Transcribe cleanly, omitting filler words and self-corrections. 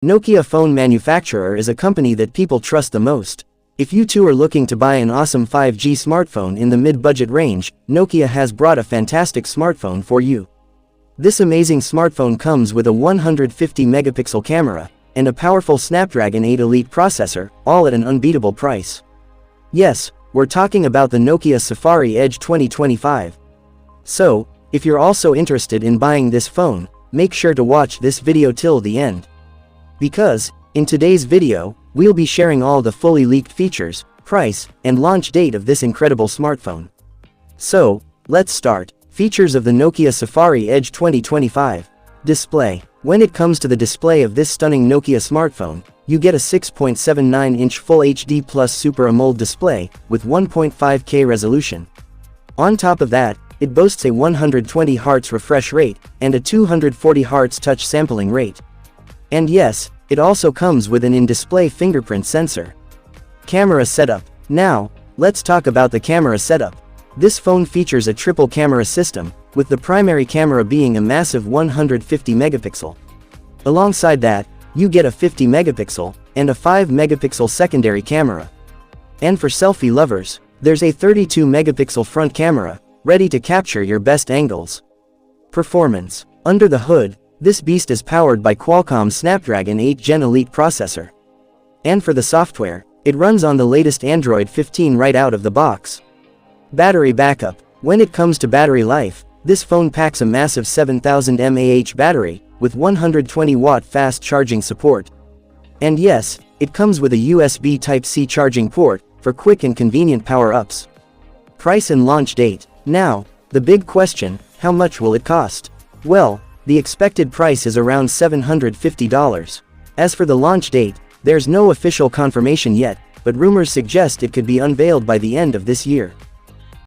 Nokia Phone Manufacturer is a company that people trust the most. If you too are looking to buy an awesome 5G smartphone in the mid-budget range, Nokia has brought a fantastic smartphone for you. This amazing smartphone comes with a 150 megapixel camera and a powerful Snapdragon 8 Elite processor, all at an unbeatable price. Yes, we're talking about the Nokia Safari Edge 2025. So, if you're also interested in buying this phone, make sure to watch this video till the end. Because, in today's video, we'll be sharing all the fully leaked features, price, and launch date of this incredible smartphone. So, let's start. Features of the Nokia Safari Edge 2025. Display. When it comes to the display of this stunning Nokia smartphone, you get a 6.79-inch Full HD Plus Super AMOLED display with 1.5K resolution. On top of that, it boasts a 120 Hz refresh rate and a 240 Hz touch sampling rate. And yes, it also comes with an in-display fingerprint sensor. Camera setup. Now, let's talk about the camera setup. This phone features a triple camera system, with the primary camera being a massive 150 megapixel. Alongside that, you get a 50 megapixel and a 5 megapixel secondary camera. And for selfie lovers, there's a 32 megapixel front camera, ready to capture your best angles. Performance. Under the hood, this beast is powered by Qualcomm's Snapdragon 8 Gen Elite processor. And for the software, it runs on the latest Android 15 right out of the box. Battery backup. When it comes to battery life, this phone packs a massive 7000 mAh battery, with 120-watt fast charging support. And yes, it comes with a USB Type-C charging port, for quick and convenient power-ups. Price and launch date. Now, the big question, how much will it cost? Well, the expected price is around $750. As for the launch date, there's no official confirmation yet, but rumors suggest it could be unveiled by the end of this year.